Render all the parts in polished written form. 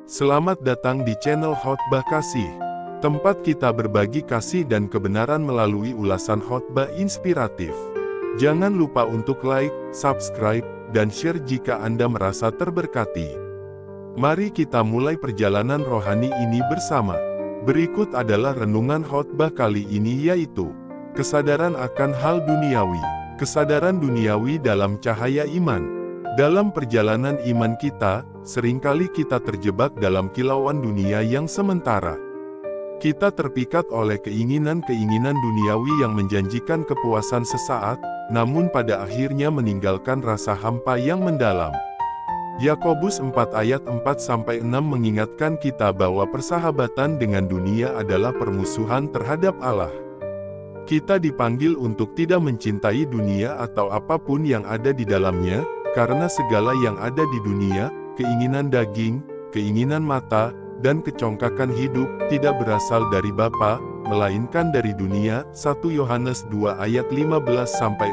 Selamat datang di channel Khotbah Kasih, tempat kita berbagi kasih dan kebenaran melalui ulasan khotbah inspiratif. Jangan lupa untuk like, subscribe, dan share jika Anda merasa terberkati. Mari kita mulai perjalanan rohani ini bersama. Berikut adalah renungan khotbah kali ini, yaitu kesadaran akan hal duniawi. Kesadaran duniawi dalam cahaya iman. Dalam perjalanan iman kita, seringkali kita terjebak dalam kilauan dunia yang sementara. Kita terpikat oleh keinginan-keinginan duniawi yang menjanjikan kepuasan sesaat, namun pada akhirnya meninggalkan rasa hampa yang mendalam. Yakobus 4 ayat 4-6 mengingatkan kita bahwa persahabatan dengan dunia adalah permusuhan terhadap Allah. Kita dipanggil untuk tidak mencintai dunia atau apapun yang ada di dalamnya, karena segala yang ada di dunia, keinginan daging, keinginan mata, dan kecongkakan hidup, tidak berasal dari Bapa, melainkan dari dunia. 1 Yohanes 2 ayat 15-16.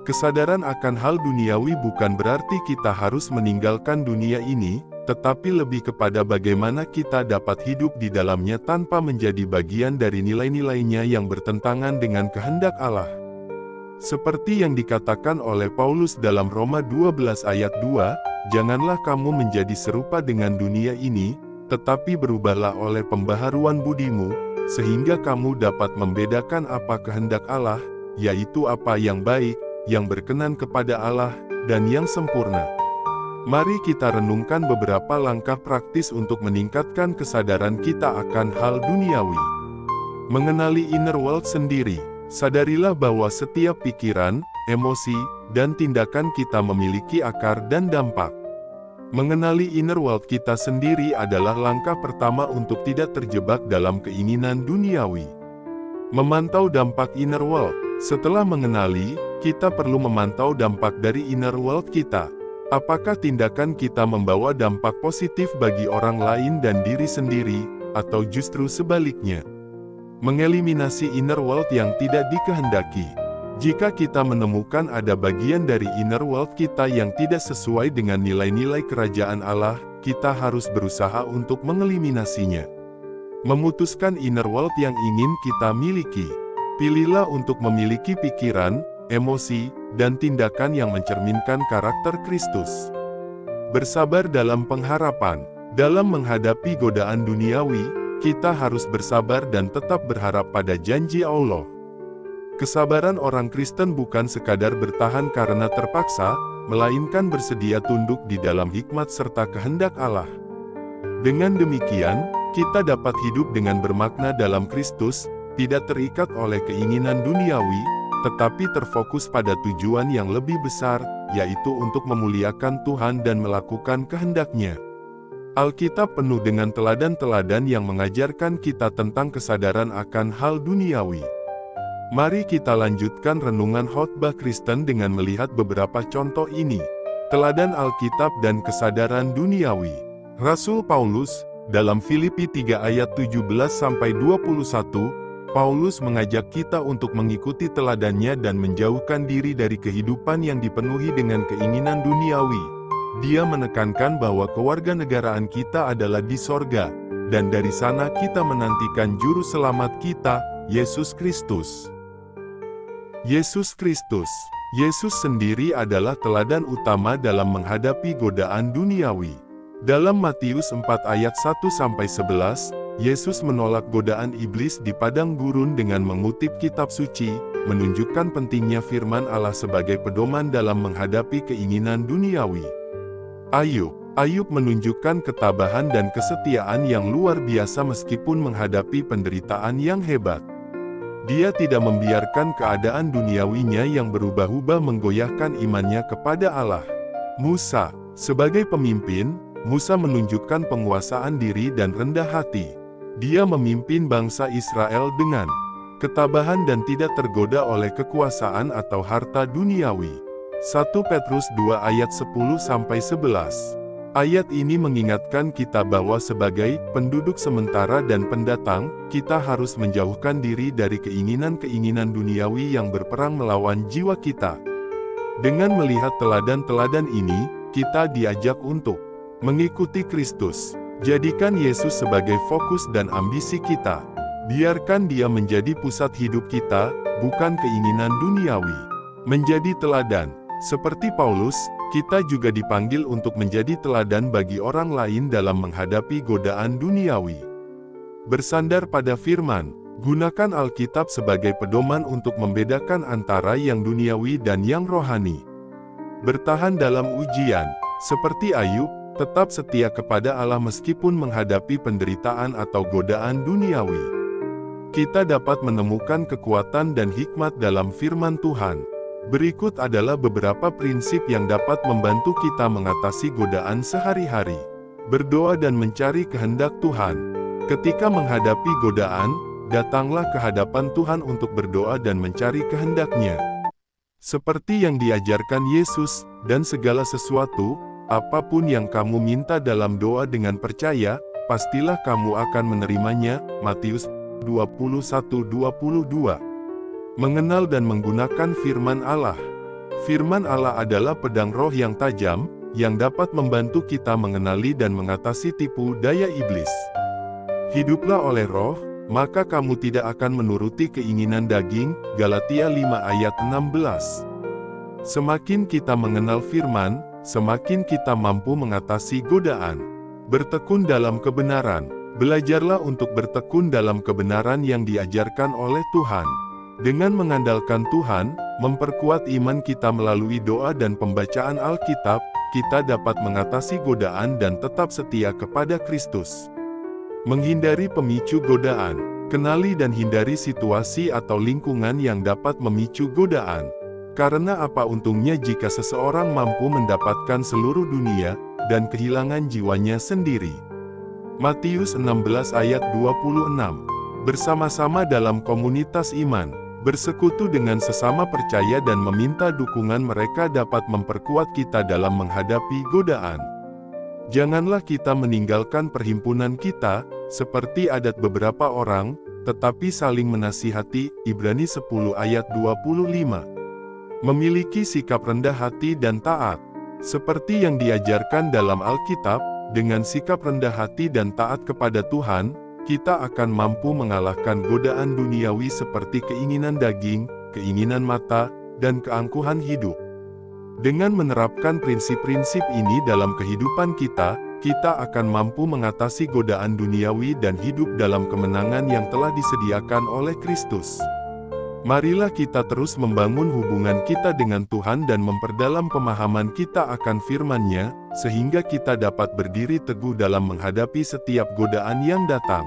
Kesadaran akan hal duniawi bukan berarti kita harus meninggalkan dunia ini, tetapi lebih kepada bagaimana kita dapat hidup di dalamnya tanpa menjadi bagian dari nilai-nilainya yang bertentangan dengan kehendak Allah. Seperti yang dikatakan oleh Paulus dalam Roma 12 ayat 2, janganlah kamu menjadi serupa dengan dunia ini, tetapi berubahlah oleh pembaharuan budimu, sehingga kamu dapat membedakan apa kehendak Allah, yaitu apa yang baik, yang berkenan kepada Allah, dan yang sempurna. Mari kita renungkan beberapa langkah praktis untuk meningkatkan kesadaran kita akan hal duniawi. Mengenali inner world sendiri. Sadarilah bahwa setiap pikiran, emosi, dan tindakan kita memiliki akar dan dampak. Mengenali inner world kita sendiri adalah langkah pertama untuk tidak terjebak dalam keinginan duniawi. Memantau dampak inner world. Setelah mengenali, kita perlu memantau dampak dari inner world kita. Apakah tindakan kita membawa dampak positif bagi orang lain dan diri sendiri, atau justru sebaliknya? Mengeliminasi inner world yang tidak dikehendaki. Jika kita menemukan ada bagian dari inner world kita yang tidak sesuai dengan nilai-nilai kerajaan Allah, kita harus berusaha untuk mengeliminasinya. Memutuskan inner world yang ingin kita miliki. Pilihlah untuk memiliki pikiran, emosi, dan tindakan yang mencerminkan karakter Kristus. Bersabar dalam pengharapan. Dalam menghadapi godaan duniawi, kita harus bersabar dan tetap berharap pada janji Allah. Kesabaran orang Kristen bukan sekadar bertahan karena terpaksa, melainkan bersedia tunduk di dalam hikmat serta kehendak Allah. Dengan demikian, kita dapat hidup dengan bermakna dalam Kristus, tidak terikat oleh keinginan duniawi, tetapi terfokus pada tujuan yang lebih besar, yaitu untuk memuliakan Tuhan dan melakukan kehendak-Nya. Alkitab penuh dengan teladan-teladan yang mengajarkan kita tentang kesadaran akan hal duniawi. Mari kita lanjutkan renungan khotbah Kristen dengan melihat beberapa contoh ini. Teladan Alkitab dan kesadaran duniawi. Rasul Paulus, dalam Filipi 3 ayat 17-21, Paulus mengajak kita untuk mengikuti teladannya dan menjauhkan diri dari kehidupan yang dipenuhi dengan keinginan duniawi. Dia menekankan bahwa kewarganegaraan kita adalah di sorga, dan dari sana kita menantikan juru selamat kita, Yesus Kristus. Yesus Kristus. Yesus sendiri adalah teladan utama dalam menghadapi godaan duniawi. Dalam Matius 4 ayat 1-11, Yesus menolak godaan iblis di padang gurun dengan mengutip kitab suci, menunjukkan pentingnya firman Allah sebagai pedoman dalam menghadapi keinginan duniawi. Ayub menunjukkan ketabahan dan kesetiaan yang luar biasa meskipun menghadapi penderitaan yang hebat. Dia tidak membiarkan keadaan duniawinya yang berubah-ubah menggoyahkan imannya kepada Allah. Musa, sebagai pemimpin, Musa menunjukkan penguasaan diri dan rendah hati. Dia memimpin bangsa Israel dengan ketabahan dan tidak tergoda oleh kekuasaan atau harta duniawi. 1 Petrus 2 ayat 10-11. Ayat ini mengingatkan kita bahwa sebagai penduduk sementara dan pendatang, kita harus menjauhkan diri dari keinginan-keinginan duniawi yang berperang melawan jiwa kita. Dengan melihat teladan-teladan ini, kita diajak untuk Mengikuti Kristus. Jadikan Yesus sebagai fokus dan ambisi kita. Biarkan Dia menjadi pusat hidup kita, bukan keinginan duniawi. Menjadi teladan. Seperti Paulus, kita juga dipanggil untuk menjadi teladan bagi orang lain dalam menghadapi godaan duniawi. Bersandar pada firman, gunakan Alkitab sebagai pedoman untuk membedakan antara yang duniawi dan yang rohani. Bertahan dalam ujian, seperti Ayub, tetap setia kepada Allah meskipun menghadapi penderitaan atau godaan duniawi. Kita dapat menemukan kekuatan dan hikmat dalam firman Tuhan. Berikut adalah beberapa prinsip yang dapat membantu kita mengatasi godaan sehari-hari. Berdoa dan mencari kehendak Tuhan. Ketika menghadapi godaan, datanglah ke hadapan Tuhan untuk berdoa dan mencari kehendak-Nya. Seperti yang diajarkan Yesus, dan segala sesuatu, apapun yang kamu minta dalam doa dengan percaya, pastilah kamu akan menerimanya. Matius 21:22. Mengenal dan menggunakan firman Allah. Firman Allah adalah pedang roh yang tajam, yang dapat membantu kita mengenali dan mengatasi tipu daya iblis. Hiduplah oleh roh, maka kamu tidak akan menuruti keinginan daging. Galatia 5 ayat 16. Semakin kita mengenal firman, semakin kita mampu mengatasi godaan. Bertekun dalam kebenaran. Belajarlah untuk bertekun dalam kebenaran yang diajarkan oleh Tuhan. Dengan mengandalkan Tuhan, memperkuat iman kita melalui doa dan pembacaan Alkitab, kita dapat mengatasi godaan dan tetap setia kepada Kristus. Menghindari pemicu godaan. Kenali dan hindari situasi atau lingkungan yang dapat memicu godaan. Karena apa untungnya jika seseorang mampu mendapatkan seluruh dunia, dan kehilangan jiwanya sendiri. Matius 16 ayat 26. Bersama-sama dalam komunitas iman. Bersekutu dengan sesama percaya dan meminta dukungan mereka dapat memperkuat kita dalam menghadapi godaan. Janganlah kita meninggalkan perhimpunan kita, seperti adat beberapa orang, tetapi saling menasihati. Ibrani 10 ayat 25. Memiliki sikap rendah hati dan taat. Seperti yang diajarkan dalam Alkitab, dengan sikap rendah hati dan taat kepada Tuhan, kita akan mampu mengalahkan godaan duniawi seperti keinginan daging, keinginan mata, dan keangkuhan hidup. Dengan menerapkan prinsip-prinsip ini dalam kehidupan kita, kita akan mampu mengatasi godaan duniawi dan hidup dalam kemenangan yang telah disediakan oleh Kristus. Marilah kita terus membangun hubungan kita dengan Tuhan dan memperdalam pemahaman kita akan firman-Nya, sehingga kita dapat berdiri teguh dalam menghadapi setiap godaan yang datang.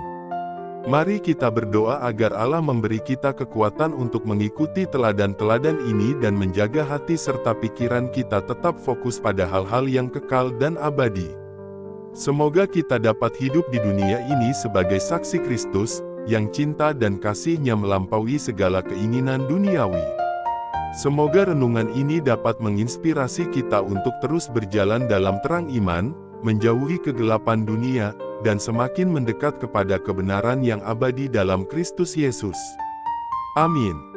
Mari kita berdoa agar Allah memberi kita kekuatan untuk mengikuti teladan-teladan ini dan menjaga hati serta pikiran kita tetap fokus pada hal-hal yang kekal dan abadi. Semoga kita dapat hidup di dunia ini sebagai saksi Kristus, yang cinta dan kasih-Nya melampaui segala keinginan duniawi. Semoga renungan ini dapat menginspirasi kita untuk terus berjalan dalam terang iman, menjauhi kegelapan dunia, dan semakin mendekat kepada kebenaran yang abadi dalam Kristus Yesus. Amin.